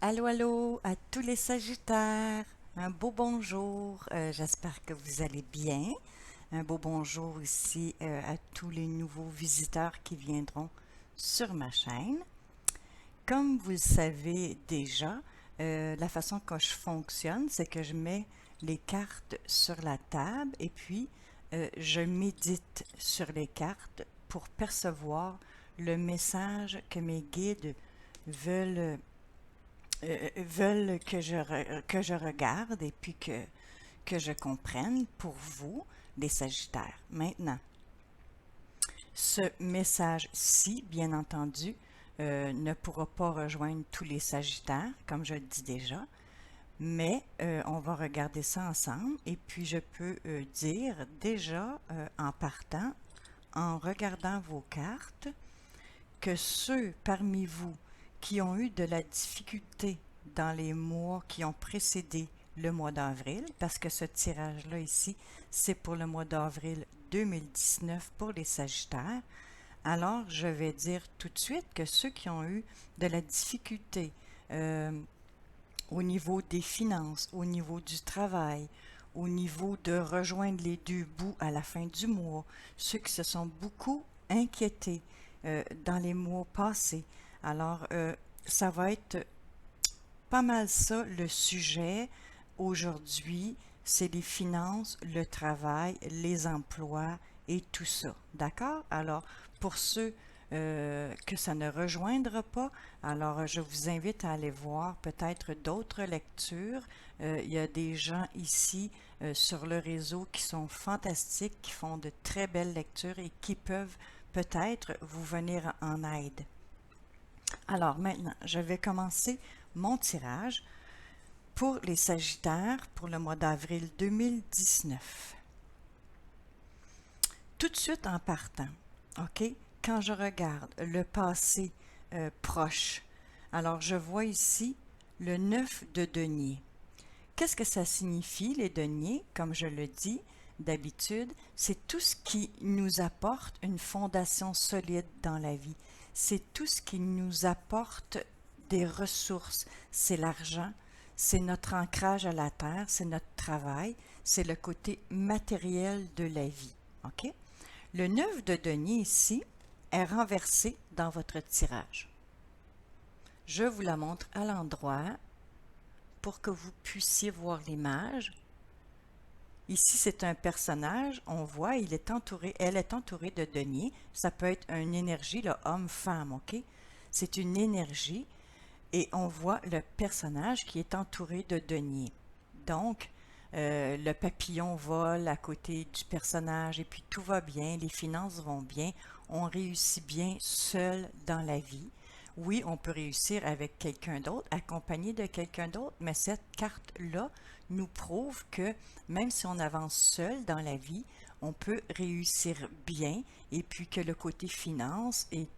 Allô, allô à tous les Sagittaires. Un beau bonjour. J'espère que vous allez bien. Un beau bonjour aussi à tous les nouveaux visiteurs qui viendront sur ma chaîne. Comme vous le savez déjà, la façon que je fonctionne, c'est que je mets les cartes sur la table et puis je médite sur les cartes pour percevoir le message que mes guides veulent veulent que je regarde et puis que je comprenne pour vous, les Sagittaires. Maintenant, ce message-ci, bien entendu, ne pourra pas rejoindre tous les Sagittaires, comme je le dis déjà, mais on va regarder ça ensemble et puis je peux dire déjà en partant, en regardant vos cartes, que ceux parmi vous qui ont eu de la difficulté dans les mois qui ont précédé le mois d'avril, parce que ce tirage-là ici, c'est pour le mois d'avril 2019 pour les Sagittaires, alors je vais dire tout de suite que ceux qui ont eu de la difficulté au niveau des finances, au niveau du travail, au niveau de rejoindre les deux bouts à la fin du mois, ceux qui se sont beaucoup inquiétés dans les mois passés. Alors, ça va être pas mal ça le sujet aujourd'hui, c'est les finances, le travail, les emplois et tout ça. D'accord? Alors, pour ceux que ça ne rejoindra pas, alors je vous invite à aller voir peut-être d'autres lectures. Il y a des gens ici sur le réseau qui sont fantastiques, qui font de très belles lectures et qui peuvent peut-être vous venir en aide. Alors maintenant, je vais commencer mon tirage pour les Sagittaires pour le mois d'avril 2019. Tout de suite en partant, OK, quand je regarde le passé proche, alors je vois ici le 9 de denier. Qu'est-ce que ça signifie, les deniers? Comme je le dis d'habitude, c'est tout ce qui nous apporte une fondation solide dans la vie. C'est tout ce qui nous apporte des ressources. C'est l'argent, c'est notre ancrage à la terre, c'est notre travail, c'est le côté matériel de la vie. OK? Le 9 de denier ici est renversé dans votre tirage. Je vous la montre à l'endroit pour que vous puissiez voir l'image. Ici, c'est un personnage, on voit, elle est entourée de deniers. Ça peut être une énergie, le homme-femme, OK? C'est une énergie et on voit le personnage qui est entouré de deniers. Donc, le papillon vole à côté du personnage et puis tout va bien, les finances vont bien, on réussit bien seul dans la vie. Oui, on peut réussir avec quelqu'un d'autre, accompagné de quelqu'un d'autre, mais cette carte-là nous prouve que même si on avance seul dans la vie, on peut réussir bien et puis que le côté finance et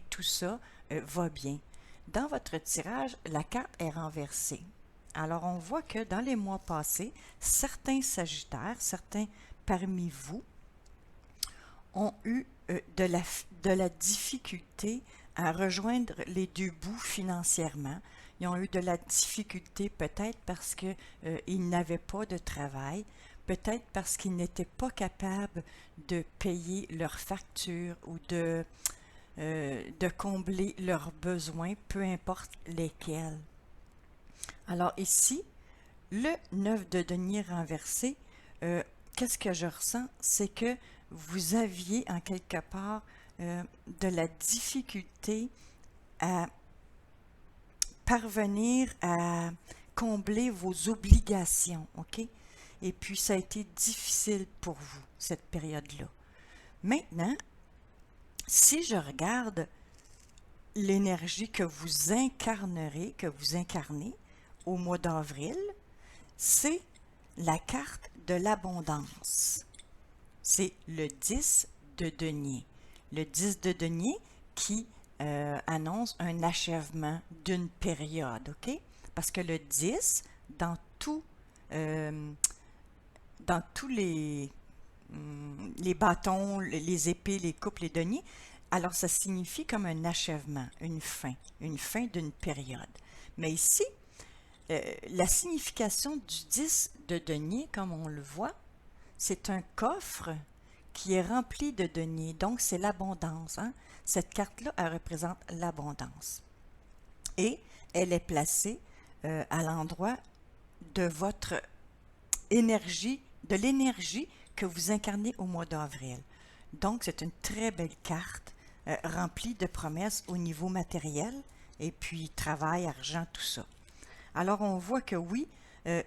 tout ça va bien. Dans votre tirage, la carte est renversée. Alors, on voit que dans les mois passés, certains Sagittaires, certains parmi vous, ont eu de la difficulté à rejoindre les deux bouts financièrement. Ils ont eu de la difficulté peut-être parce qu'ils n'avaient pas de travail, peut-être parce qu'ils n'étaient pas capables de payer leurs factures ou de combler leurs besoins, peu importe lesquels. Alors ici, le 9 de denier renversé, qu'est-ce que je ressens? C'est que vous aviez en quelque part de la difficulté à parvenir à combler vos obligations, OK? Et puis ça a été difficile pour vous, cette période-là. Maintenant, si je regarde l'énergie que vous incarnerez, que vous incarnez au mois d'avril, c'est la carte de l'abondance. C'est le 10 de denier. Le 10 de denier qui annonce un achèvement d'une période, OK? Parce que le 10, euh, dans tous les bâtons, les épées, les coupes, les deniers, alors ça signifie comme un achèvement, une fin d'une période. Mais ici, La signification du 10 de denier, comme on le voit, c'est un coffre qui est rempli de deniers. Donc, c'est l'abondance. Hein? Cette carte-là, elle représente l'abondance. Et elle est placée à l'endroit de votre énergie, de l'énergie que vous incarnez au mois d'avril. Donc, c'est une très belle carte remplie de promesses au niveau matériel et puis travail, argent, tout ça. Alors, on voit que oui,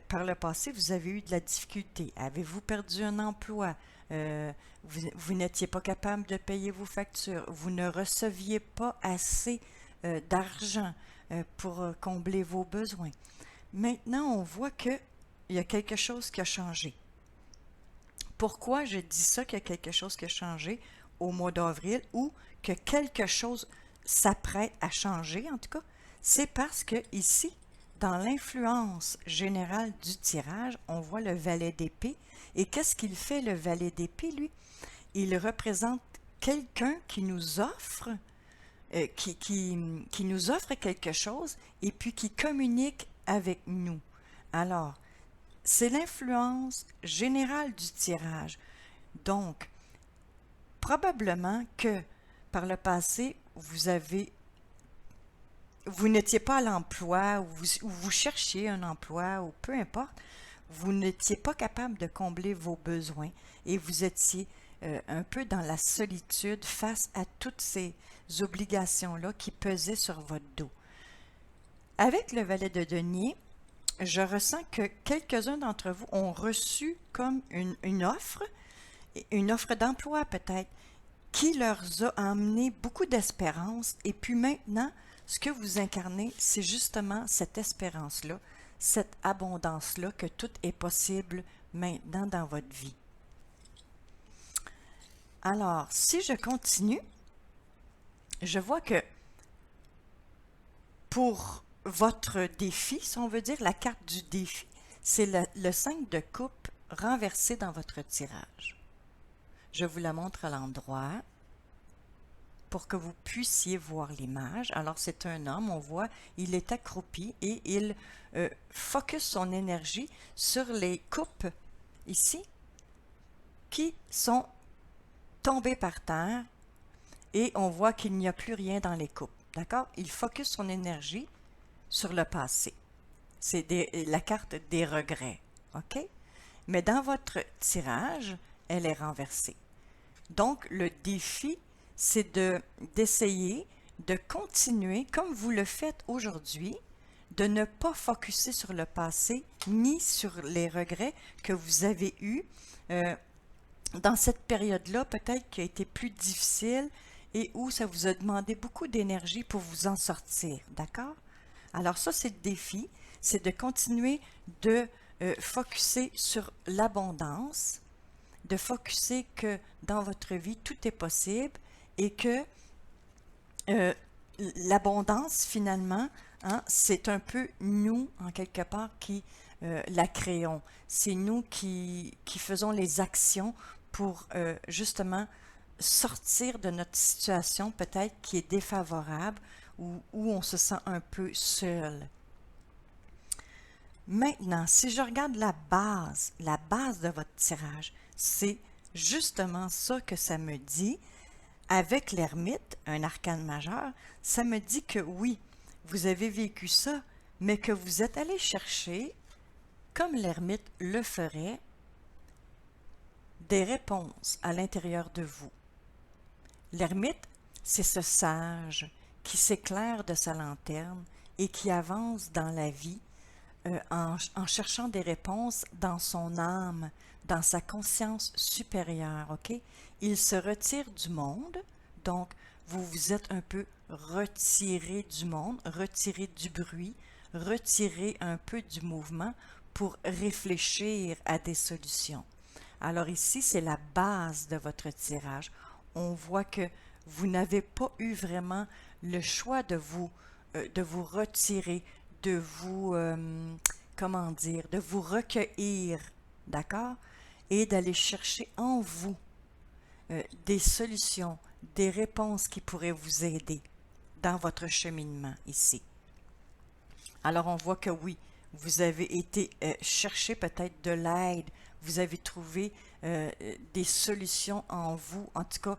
par le passé, vous avez eu de la difficulté. Avez-vous perdu un emploi? Vous n'étiez pas capable de payer vos factures. Vous ne receviez pas assez d'argent pour combler vos besoins. Maintenant, on voit qu'il y a quelque chose qui a changé. Pourquoi je dis ça, qu'il y a quelque chose qui a changé au mois d'avril ou que quelque chose s'apprête à changer, en tout cas? C'est parce que ici, dans l'influence générale du tirage, on voit le valet d'épée. Et qu'est-ce qu'il fait, le valet d'épée, lui? Il représente quelqu'un qui nous offre, qui nous offre quelque chose et puis qui communique avec nous. Alors, c'est l'influence générale du tirage. Donc, probablement que par le passé, vous n'étiez pas à l'emploi ou vous cherchiez un emploi ou peu importe, vous n'étiez pas capable de combler vos besoins et vous étiez un peu dans la solitude face à toutes ces obligations-là qui pesaient sur votre dos. Avec le valet de denier, je ressens que quelques-uns d'entre vous ont reçu comme une offre d'emploi peut-être, qui leur a amené beaucoup d'espérance. Et puis maintenant, ce que vous incarnez, c'est justement cette espérance-là, cette abondance-là, que tout est possible maintenant dans votre vie. Alors, si je continue, je vois que pour votre défi, si on veut dire la carte du défi, c'est le 5 de coupe renversé dans votre tirage. Je vous la montre à l'endroit pour que vous puissiez voir l'image. Alors, c'est un homme, on voit, il est accroupi et il focus son énergie sur les coupes ici qui sont tombées par terre et on voit qu'il n'y a plus rien dans les coupes. D'accord? Il focus son énergie sur le passé. C'est la carte des regrets. OK? Mais dans votre tirage, elle est renversée. Donc, le défi, c'est d'essayer de continuer, comme vous le faites aujourd'hui, de ne pas focuser sur le passé ni sur les regrets que vous avez eus dans cette période-là, peut-être qui a été plus difficile et où ça vous a demandé beaucoup d'énergie pour vous en sortir. D'accord? Alors ça, c'est le défi, c'est de continuer de focuser sur l'abondance, de focuser que dans votre vie, tout est possible et que l'abondance, finalement, hein, c'est un peu nous, en quelque part, qui la créons. C'est nous qui faisons les actions pour justement sortir de notre situation peut-être qui est défavorable ou où on se sent un peu seul. Maintenant, si je regarde la base de votre tirage, c'est justement ça que ça me dit. Avec l'ermite, un arcane majeur, ça me dit que oui, vous avez vécu ça, mais que vous êtes allé chercher, comme l'ermite le ferait, des réponses à l'intérieur de vous. L'ermite, c'est ce sage qui s'éclaire de sa lanterne et qui avance dans la vie en cherchant des réponses dans son âme, dans sa conscience supérieure, ok? Il se retire du monde, donc vous vous êtes un peu retiré du monde, retiré du bruit, retiré un peu du mouvement pour réfléchir à des solutions. Alors ici, c'est la base de votre tirage. On voit que vous n'avez pas eu vraiment le choix de vous retirer, de vous, comment dire, de vous recueillir, d'accord? Et d'aller chercher en vous des solutions, des réponses qui pourraient vous aider dans votre cheminement ici. Alors on voit que oui, vous avez été chercher peut-être de l'aide, vous avez trouvé des solutions en vous, en tout cas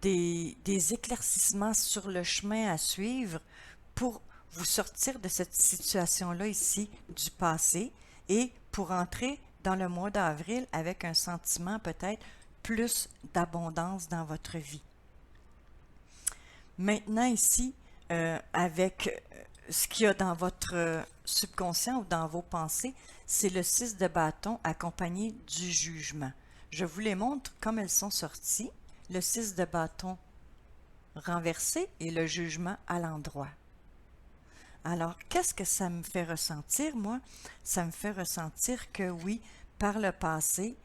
des éclaircissements sur le chemin à suivre pour vous sortir de cette situation-là ici du passé et pour entrer dans le mois d'avril avec un sentiment peut-être plus d'abondance dans votre vie. Maintenant ici, avec ce qu'il y a dans votre subconscient ou dans vos pensées, c'est le 6 de bâton accompagné du jugement. Je vous les montre comme elles sont sorties. Le 6 de bâton renversé et le jugement à l'endroit. Alors, qu'est-ce que ça me fait ressentir, moi? Ça me fait ressentir que oui, par le passé,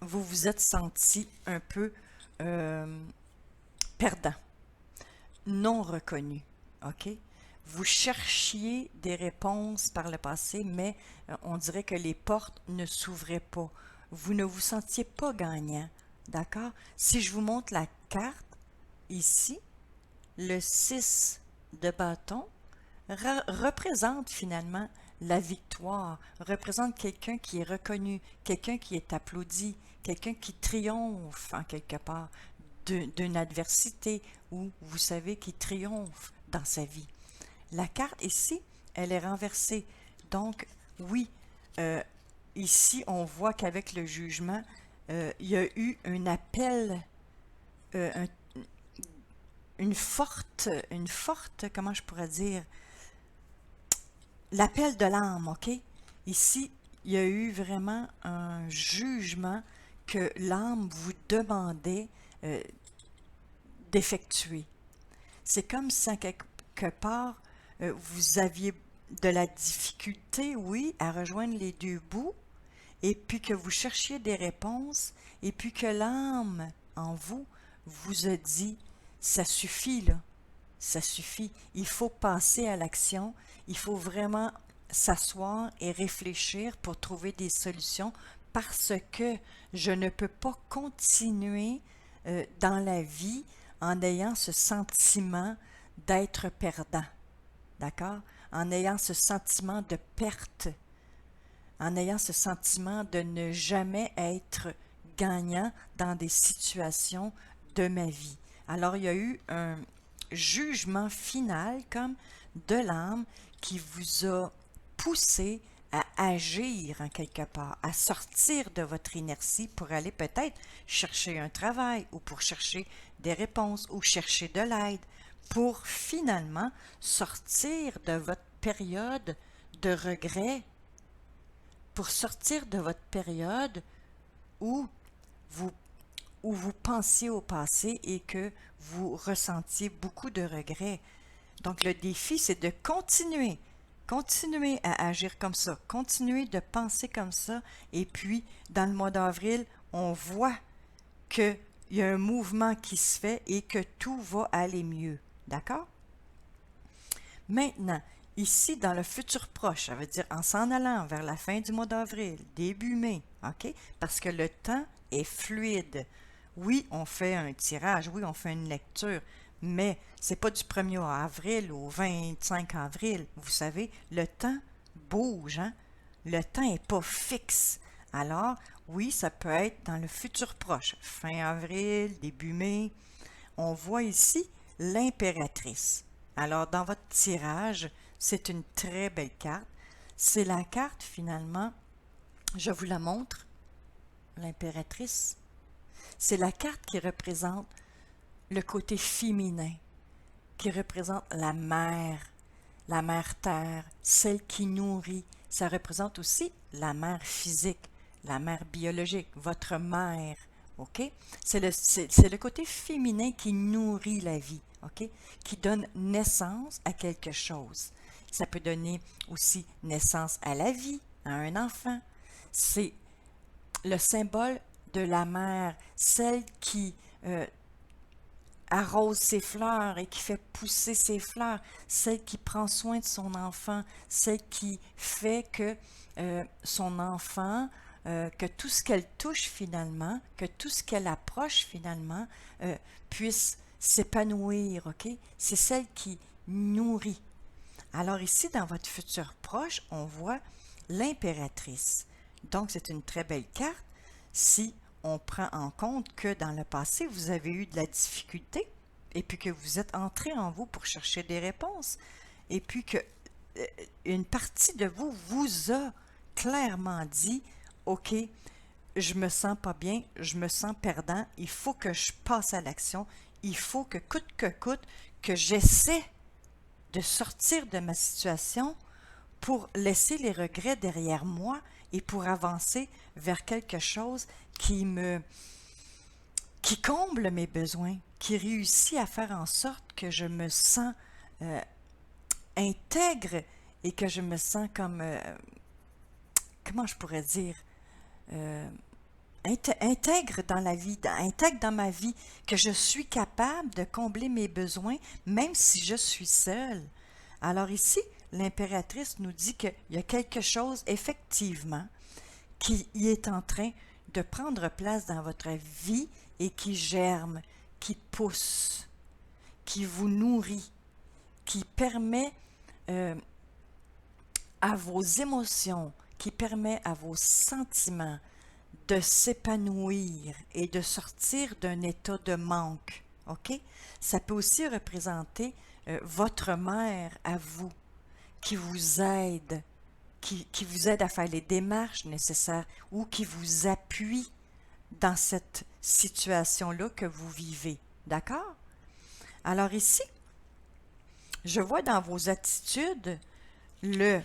vous vous êtes senti un peu perdant, non reconnu, OK? Vous cherchiez des réponses par le passé, mais on dirait que les portes ne s'ouvraient pas. Vous ne vous sentiez pas gagnant, d'accord? Si je vous montre la carte, ici, le 6 de bâton représente finalement la victoire, représente quelqu'un qui est reconnu, quelqu'un qui est applaudi, quelqu'un qui triomphe en quelque part d'une adversité ou vous savez qui triomphe dans sa vie. La carte ici, elle est renversée. Donc, oui, ici, on voit qu'avec le jugement, il y a eu un appel, une forte, comment je pourrais dire, l'appel de l'âme, OK? Ici, il y a eu vraiment un jugement que l'âme vous demandait d'effectuer. C'est comme si, à quelque part, vous aviez de la difficulté, oui, à rejoindre les deux bouts, et puis que vous cherchiez des réponses, et puis que l'âme en vous vous a dit, ça suffit là, ça suffit, il faut passer à l'action, il faut vraiment s'asseoir et réfléchir pour trouver des solutions parce que je ne peux pas continuer dans la vie en ayant ce sentiment d'être perdant, d'accord? En ayant ce sentiment de perte, en ayant ce sentiment de ne jamais être gagnant dans des situations de ma vie. Alors, il y a eu un jugement final comme de l'âme qui vous a poussé à agir en quelque part, à sortir de votre inertie pour aller peut-être chercher un travail ou pour chercher des réponses ou chercher de l'aide pour finalement sortir de votre période de regret, pour sortir de votre période où vous où vous pensiez au passé et que vous ressentiez beaucoup de regrets. Donc le défi, c'est de continuer à agir comme ça, continuer de penser comme ça, et puis dans le mois d'avril, on voit qu'il y a un mouvement qui se fait et que tout va aller mieux. D'accord? Maintenant, ici, dans le futur proche, ça veut dire en s'en allant vers la fin du mois d'avril, début mai, OK? Parce que le temps est fluide. Oui, on fait un tirage, oui, on fait une lecture, mais c'est pas du 1er avril au 25 avril. Vous savez, le temps bouge, hein? Le temps n'est pas fixe. Alors, oui, ça peut être dans le futur proche, fin avril, début mai. On voit ici l'impératrice. Alors, dans votre tirage, c'est une très belle carte. C'est la carte, finalement, je vous la montre, l'impératrice. C'est la carte qui représente le côté féminin, qui représente la mère terre, celle qui nourrit. Ça représente aussi la mère physique, la mère biologique, votre mère, OK? C'est le côté féminin qui nourrit la vie, OK? Qui donne naissance à quelque chose. Ça peut donner aussi naissance à la vie, à un enfant. C'est le symbole de la mère, celle qui arrose ses fleurs et qui fait pousser ses fleurs, celle qui prend soin de son enfant, celle qui fait que son enfant, que tout ce qu'elle touche finalement, que tout ce qu'elle approche finalement, puisse s'épanouir, OK? C'est celle qui nourrit. Alors ici, dans votre futur proche, on voit l'impératrice. Donc, c'est une très belle carte si on prend en compte que dans le passé, vous avez eu de la difficulté et puis que vous êtes entré en vous pour chercher des réponses et puis que une partie de vous vous a clairement dit, OK, je me sens pas bien, je me sens perdant, il faut que je passe à l'action, il faut que coûte, que j'essaie de sortir de ma situation pour laisser les regrets derrière moi et pour avancer vers quelque chose qui comble mes besoins, qui réussit à faire en sorte que je me sens intègre et que je me sens comme, comment je pourrais dire, euh, intègre dans la vie, intègre dans ma vie, que je suis capable de combler mes besoins, même si je suis seule. Alors ici, l'impératrice nous dit qu'il y a quelque chose, effectivement, qui y est en train de prendre place dans votre vie et qui germe, qui pousse, qui vous nourrit, qui permet à vos émotions, qui permet à vos sentiments de s'épanouir et de sortir d'un état de manque. OK? Ça peut aussi représenter votre mère à vous, qui vous aide, qui vous aide à faire les démarches nécessaires ou qui vous appuie dans cette situation-là que vous vivez. D'accord? Alors ici, je vois dans vos attitudes le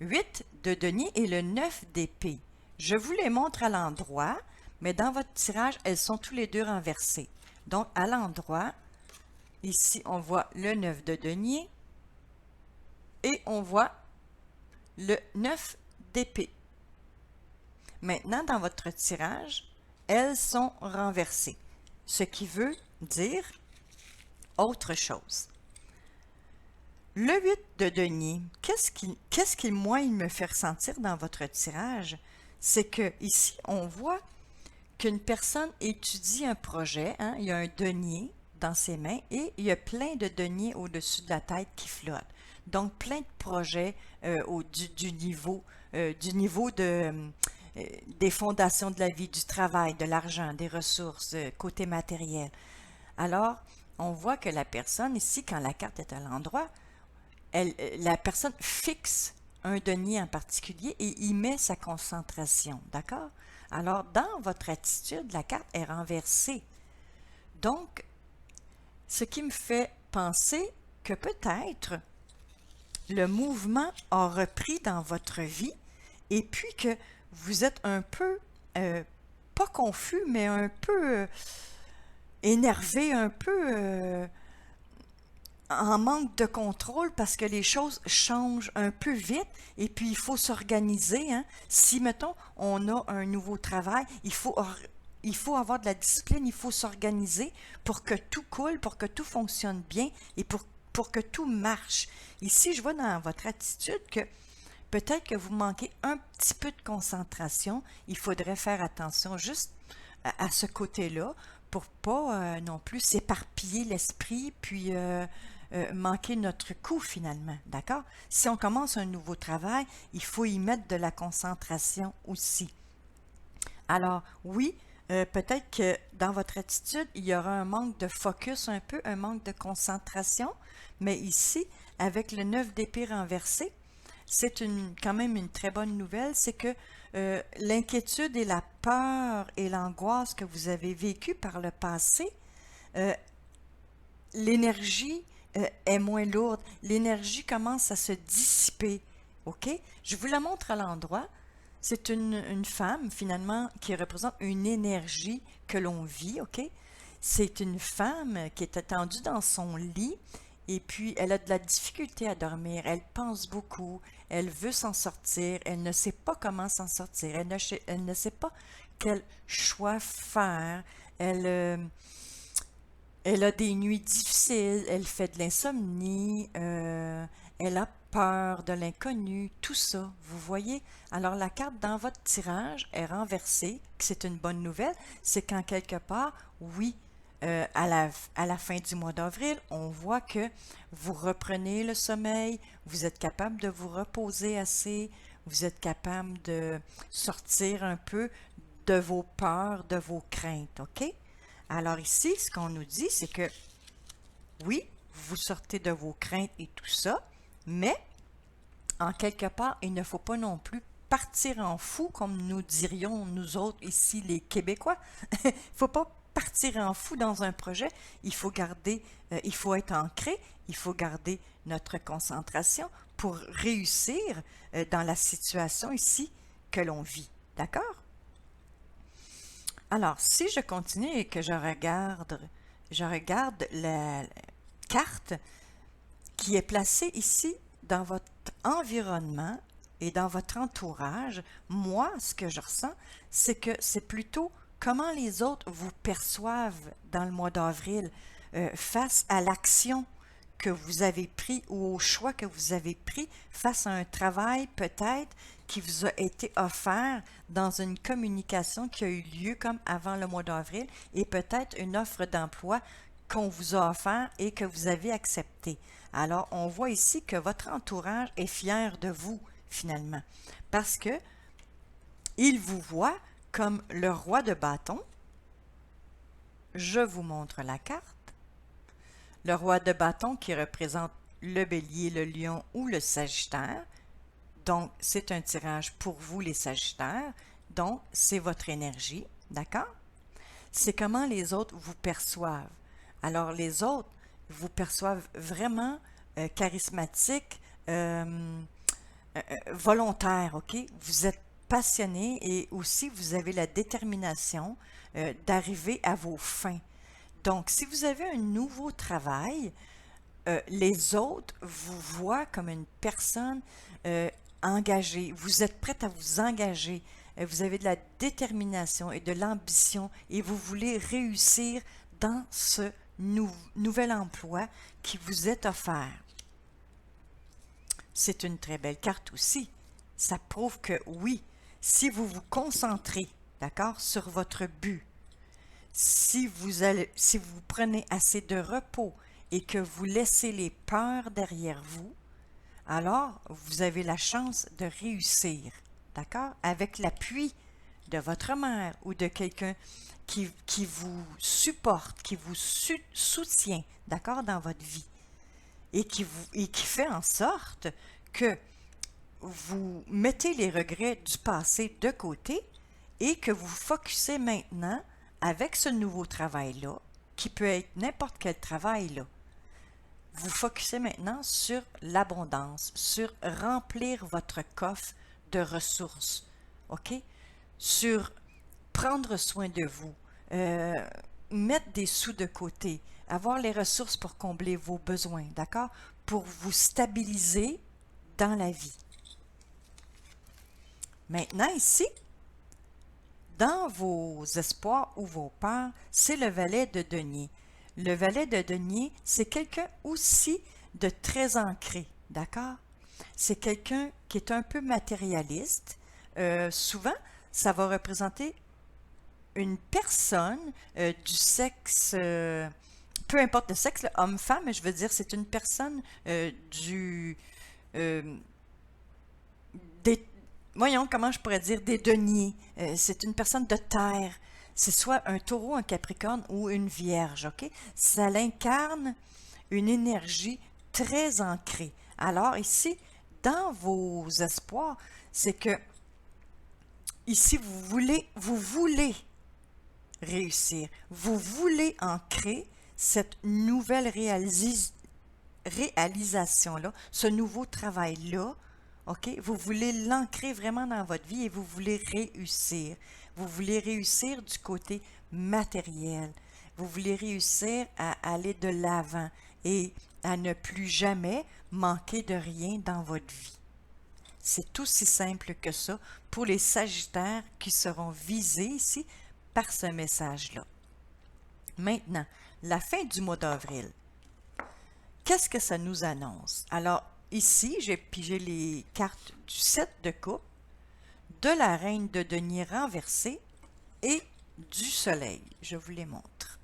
8 de denier et le 9 d'épée. Je vous les montre à l'endroit, mais dans votre tirage, elles sont tous les deux renversées. Donc, à l'endroit, ici, on voit le 9 de denier et on voit le 9 d'épée. Maintenant, dans votre tirage, elles sont renversées, ce qui veut dire autre chose. Le 8 de denier, qu'est-ce qui, moi, il me fait ressentir dans votre tirage? C'est que ici, on voit qu'une personne étudie un projet, hein, il y a un denier dans ses mains et il y a plein de deniers au-dessus de la tête qui flottent. Donc, plein de projets du niveau des fondations de la vie, du travail, de l'argent, des ressources, côté matériel. Alors, on voit que la personne ici, quand la carte est à l'endroit, la personne fixe un denier en particulier et y met sa concentration, d'accord? Alors, dans votre attitude, la carte est renversée. Donc, ce qui me fait penser que peut-être le mouvement a repris dans votre vie et puis que vous êtes un peu, pas confus, mais un peu énervé, un peu en manque de contrôle parce que les choses changent un peu vite et puis il faut s'organiser. Hein. Si, mettons, on a un nouveau travail, il faut avoir de la discipline, il faut s'organiser pour que tout coule, pour que tout fonctionne bien et pour que tout marche. Ici, je vois dans votre attitude que peut-être que vous manquez un petit peu de concentration. Il faudrait faire attention juste à ce côté-là pour pas non plus s'éparpiller l'esprit puis manquer notre coup finalement, d'accord? Si on commence un nouveau travail, il faut y mettre de la concentration aussi. Alors oui, peut-être que dans votre attitude, il y aura un manque de focus un peu, un manque de concentration, mais ici, avec le 9 d'épée renversé, c'est quand même une très bonne nouvelle, c'est que l'inquiétude et la peur et l'angoisse que vous avez vécues par le passé, l'énergie est moins lourde, l'énergie commence à se dissiper, ok? Je vous la montre à l'endroit. C'est une femme, finalement, qui représente une énergie que l'on vit, ok? C'est une femme qui est étendue dans son lit et puis elle a de la difficulté à dormir, elle pense beaucoup, elle veut s'en sortir, elle ne sait pas comment s'en sortir, elle ne sait pas quel choix faire, elle a des nuits difficiles, elle fait de l'insomnie, elle a peur de l'inconnu, tout ça, vous voyez? Alors la carte dans votre tirage est renversée, c'est une bonne nouvelle, c'est qu'en quelque part, oui, à la fin du mois d'avril, on voit que vous reprenez le sommeil, vous êtes capable de vous reposer assez, vous êtes capable de sortir un peu de vos peurs, de vos craintes, OK? Alors ici, ce qu'on nous dit, c'est que oui, vous sortez de vos craintes et tout ça, mais en quelque part, il ne faut pas non plus partir en fou, comme nous dirions nous autres ici, les Québécois. Il ne faut pas partir en fou dans un projet. Il faut garder, il faut être ancré, il faut garder notre concentration pour réussir dans la situation ici que l'on vit. D'accord? Alors, si je continue et que je regarde la carte qui est placée ici dans votre environnement et dans votre entourage, moi, ce que je ressens, c'est que c'est plutôt comment les autres vous perçoivent dans le mois d'avril face à l'action que vous avez pris ou au choix que vous avez pris face à un travail peut-être qui vous a été offert dans une communication qui a eu lieu comme avant le mois d'avril et peut-être une offre d'emploi qu'on vous a offert et que vous avez accepté. Alors, on voit ici que votre entourage est fier de vous, finalement, parce que il vous voit comme le roi de bâton. Je vous montre la carte. Le roi de bâton qui représente le bélier, le lion ou le sagittaire. Donc, c'est un tirage pour vous, les sagittaires. Donc, c'est votre énergie, d'accord? C'est comment les autres vous perçoivent. Alors, les autres vous perçoivent vraiment charismatique, volontaire, OK? Vous êtes passionné et aussi vous avez la détermination d'arriver à vos fins. Donc, si vous avez un nouveau travail, les autres vous voient comme une personne engagée. Vous êtes prête à vous engager. Vous avez de la détermination et de l'ambition et vous voulez réussir dans ce nouvel emploi qui vous est offert. C'est une très belle carte aussi. Ça prouve que oui, si vous vous concentrez, d'accord, sur votre but, si vous prenez assez de repos et que vous laissez les peurs derrière vous, alors vous avez la chance de réussir, d'accord, avec l'appui de votre mère ou de quelqu'un qui vous supporte, qui vous soutient, d'accord, dans votre vie et qui fait en sorte que vous mettez les regrets du passé de côté et que vous focussez maintenant avec ce nouveau travail-là, qui peut être n'importe quel travail, là, vous focussez maintenant sur l'abondance, sur remplir votre coffre de ressources, OK? Sur prendre soin de vous, mettre des sous de côté, avoir les ressources pour combler vos besoins, d'accord? Pour vous stabiliser dans la vie. Maintenant, ici, dans vos espoirs ou vos peurs, c'est le valet de denier. Le valet de denier, c'est quelqu'un aussi de très ancré, d'accord? C'est quelqu'un qui est un peu matérialiste. Souvent, ça va représenter une personne du sexe, peu importe le sexe, homme-femme, mais je veux dire, c'est une personne euh, des, voyons, comment je pourrais dire, des deniers. C'est une personne de terre. C'est soit un taureau, un capricorne ou une vierge, OK? Ça l'incarne une énergie très ancrée. Alors ici, dans vos espoirs, c'est que ici, vous voulez réussir. Vous voulez ancrer cette nouvelle réalisation-là, ce nouveau travail-là, OK? Vous voulez l'ancrer vraiment dans votre vie et vous voulez réussir. Vous voulez réussir du côté matériel. Vous voulez réussir à aller de l'avant et à ne plus jamais manquer de rien dans votre vie. C'est aussi simple que ça pour les Sagittaires qui seront visés ici par ce message-là. Maintenant, la fin du mois d'avril. Qu'est-ce que ça nous annonce? Alors, ici, j'ai pigé les cartes du 7 de coupe, de la reine de denier renversée et du soleil. Je vous les montre.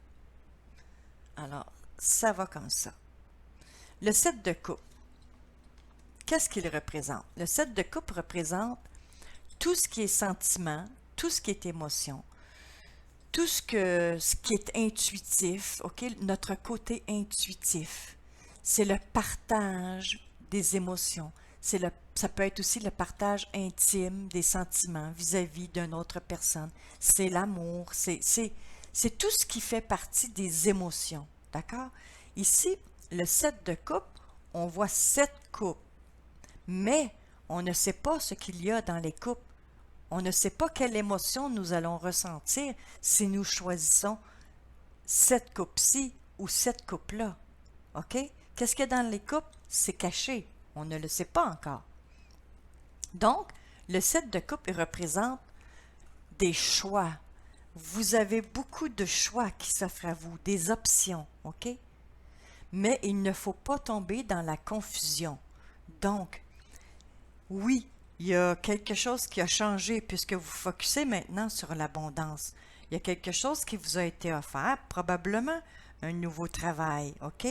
Alors, ça va comme ça. Le 7 de coupe, qu'est-ce qu'il représente? Le 7 de coupe représente tout ce qui est sentiment, tout ce qui est émotion, tout ce qui est intuitif, ok? Notre côté intuitif, c'est le partage des émotions. Ça peut être aussi le partage intime des sentiments vis-à-vis d'une autre personne. C'est l'amour, c'est tout ce qui fait partie des émotions, d'accord? Ici, le 7 de coupe, on voit 7 coupes, mais on ne sait pas ce qu'il y a dans les coupes. On ne sait pas quelle émotion nous allons ressentir si nous choisissons cette coupe-ci ou cette coupe-là. OK? Qu'est-ce qu'il y a dans les coupes? C'est caché. On ne le sait pas encore. Donc, le 7 de coupe représente des choix. Vous avez beaucoup de choix qui s'offrent à vous, des options. OK? Mais il ne faut pas tomber dans la confusion. Donc, oui, il y a quelque chose qui a changé puisque vous focussez maintenant sur l'abondance. Il y a quelque chose qui vous a été offert, probablement un nouveau travail, OK?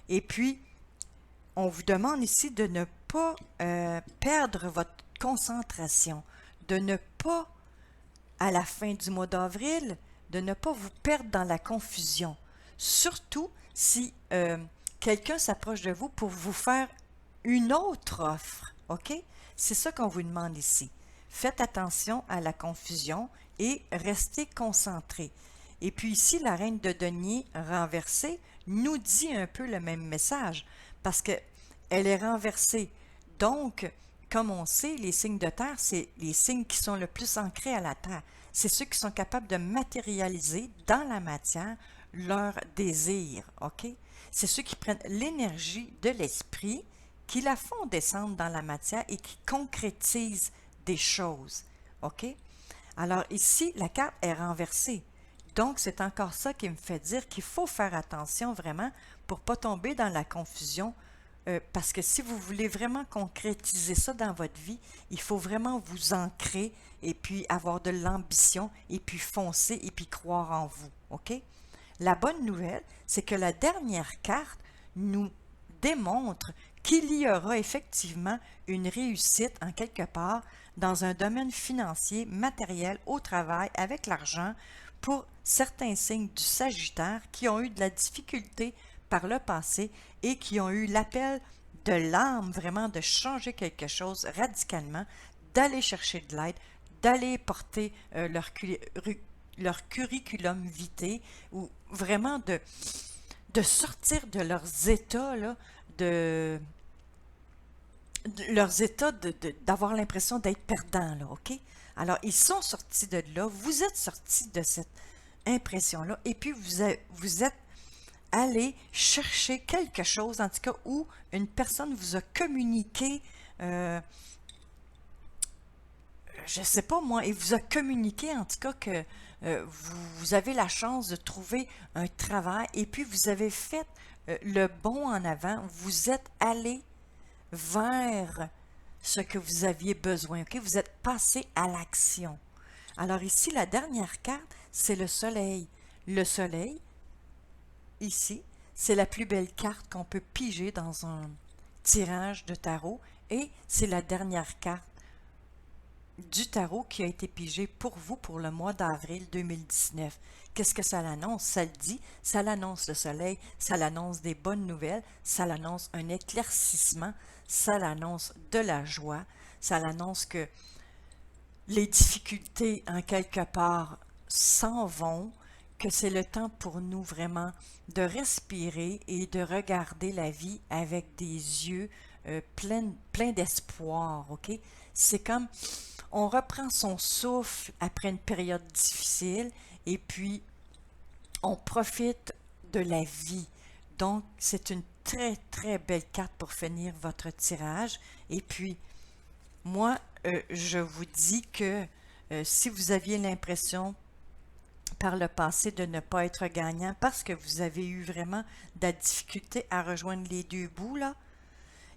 Et puis, on vous demande ici de ne pas perdre votre concentration, de ne pas, à la fin du mois d'avril, de ne pas vous perdre dans la confusion. Surtout si quelqu'un s'approche de vous pour vous faire une autre offre, OK? C'est ça qu'on vous demande ici. Faites attention à la confusion et restez concentrés. Et puis ici, la reine de denier renversée nous dit un peu le même message parce que elle est renversée. Donc, comme on sait, les signes de terre, c'est les signes qui sont le plus ancrés à la terre. C'est ceux qui sont capables de matérialiser dans la matière leurs désirs, OK? C'est ceux qui prennent l'énergie de l'esprit, qui la font descendre dans la matière et qui concrétisent des choses, OK? Alors ici, la carte est renversée. Donc, c'est encore ça qui me fait dire qu'il faut faire attention vraiment pour ne pas tomber dans la confusion. Parce que si vous voulez vraiment concrétiser ça dans votre vie, il faut vraiment vous ancrer et puis avoir de l'ambition et puis foncer et puis croire en vous. OK? La bonne nouvelle, c'est que la dernière carte nous démontre qu'il y aura effectivement une réussite en quelque part dans un domaine financier, matériel, au travail, avec l'argent, pour certains signes du Sagittaire qui ont eu de la difficulté par le passé et qui ont eu l'appel de l'âme vraiment de changer quelque chose radicalement, d'aller chercher de l'aide, d'aller porter leur curriculum vitae ou vraiment de sortir de leurs états là, de leurs états d'avoir l'impression d'être perdants, là, OK? Alors, ils sont sortis de là, vous êtes sortis de cette impression-là, et puis vous êtes allé chercher quelque chose, en tout cas, où une personne vous a communiqué, je sais pas moi, et vous a communiqué, en tout cas, que vous avez la chance de trouver un travail, et puis vous avez fait le bond en avant, vous êtes allé vers ce que vous aviez besoin. OK? Vous êtes passé à l'action. Alors ici, la dernière carte, c'est le soleil. Le soleil, ici, c'est la plus belle carte qu'on peut piger dans un tirage de tarot et c'est la dernière carte du tarot qui a été pigée pour vous pour le mois d'avril 2019. Qu'est-ce que ça l'annonce? Ça le dit, ça l'annonce le soleil, ça l'annonce des bonnes nouvelles, ça l'annonce un éclaircissement, ça l'annonce de la joie, ça l'annonce que les difficultés en quelque part s'en vont, que c'est le temps pour nous vraiment de respirer et de regarder la vie avec des yeux pleins d'espoir, OK? C'est comme on reprend son souffle après une période difficile et puis on profite de la vie. Donc, c'est une très, très belle carte pour finir votre tirage. Et puis, moi, je vous dis que si vous aviez l'impression par le passé de ne pas être gagnant parce que vous avez eu vraiment de la difficulté à rejoindre les deux bouts, là,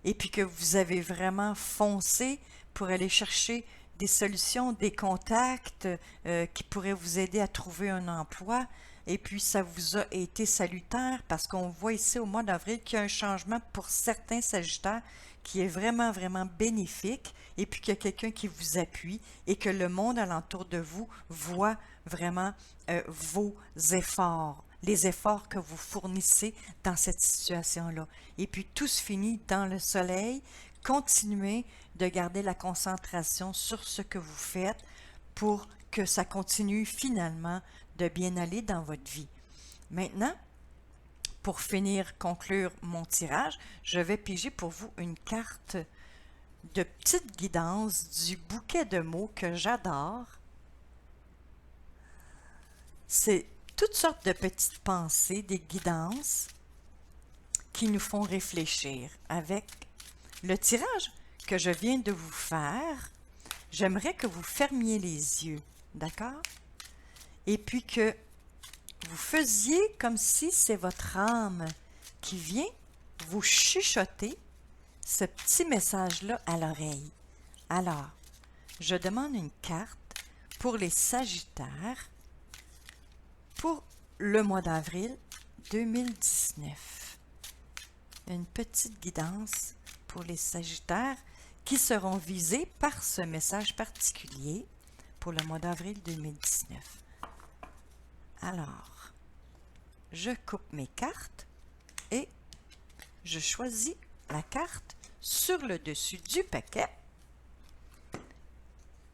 et puis que vous avez vraiment foncé pour aller chercher des solutions, des contacts qui pourraient vous aider à trouver un emploi, et puis ça vous a été salutaire parce qu'on voit ici au mois d'avril qu'il y a un changement pour certains Sagittaires qui est vraiment, vraiment bénéfique et puis qu'il y a quelqu'un qui vous appuie et que le monde alentour de vous voit vraiment vos efforts, les efforts que vous fournissez dans cette situation-là. Et puis tout se finit dans le soleil. Continuez de garder la concentration sur ce que vous faites pour que ça continue finalement de bien aller dans votre vie. Maintenant, pour finir, conclure mon tirage, je vais piger pour vous une carte de petite guidance du bouquet de mots que j'adore. C'est toutes sortes de petites pensées, des guidances qui nous font réfléchir. Avec le tirage que je viens de vous faire, j'aimerais que vous fermiez les yeux, d'accord? Et puis que vous faisiez comme si c'est votre âme qui vient vous chuchoter ce petit message-là à l'oreille. Alors, je demande une carte pour les Sagittaires pour le mois d'avril 2019. Une petite guidance pour les Sagittaires qui seront visés par ce message particulier pour le mois d'avril 2019. Alors, je coupe mes cartes et je choisis la carte sur le dessus du paquet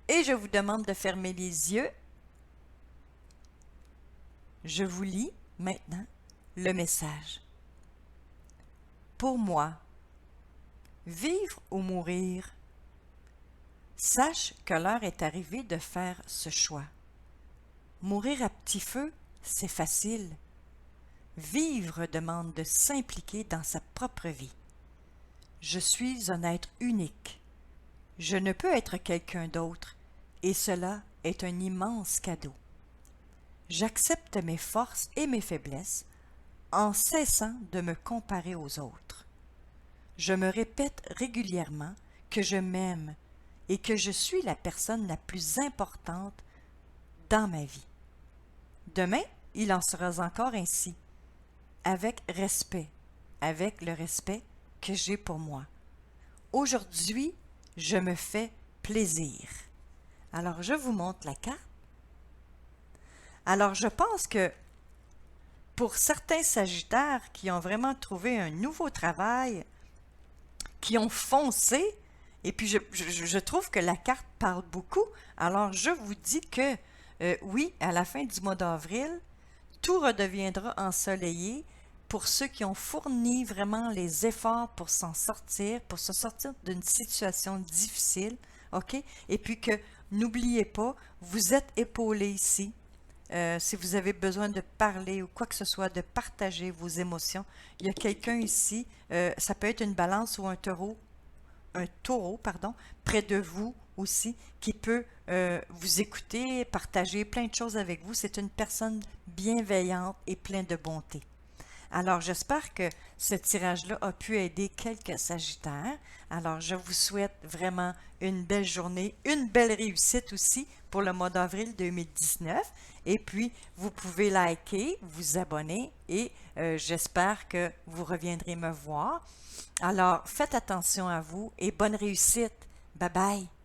et je vous demande de fermer les yeux. Je vous lis maintenant le message. Pour moi, vivre ou mourir, sache que l'heure est arrivée de faire ce choix. Mourir à petit feu, c'est facile. Vivre demande de s'impliquer dans sa propre vie. Je suis un être unique. Je ne peux être quelqu'un d'autre, et cela est un immense cadeau. J'accepte mes forces et mes faiblesses en cessant de me comparer aux autres. Je me répète régulièrement que je m'aime et que je suis la personne la plus importante dans ma vie. Demain, il en sera encore ainsi, avec respect, avec le respect que j'ai pour moi. Aujourd'hui, je me fais plaisir. Alors, je vous montre la carte. Alors, je pense que pour certains Sagittaires qui ont vraiment trouvé un nouveau travail, qui ont foncé, et puis je trouve que la carte parle beaucoup, alors je vous dis que oui, à la fin du mois d'avril, tout redeviendra ensoleillé pour ceux qui ont fourni vraiment les efforts pour s'en sortir, pour se sortir d'une situation difficile, ok? Et puis que, n'oubliez pas, vous êtes épaulés ici. Si vous avez besoin de parler ou quoi que ce soit, de partager vos émotions, il y a quelqu'un ici, ça peut être une balance ou un taureau, près de vous aussi, qui peut vous écouter, partager plein de choses avec vous. C'est une personne bienveillante et pleine de bonté. Alors, j'espère que ce tirage-là a pu aider quelques Sagittaires. Alors, je vous souhaite vraiment une belle journée, une belle réussite aussi pour le mois d'avril 2019. Et puis, vous pouvez liker, vous abonner et j'espère que vous reviendrez me voir. Alors, faites attention à vous et bonne réussite. Bye bye!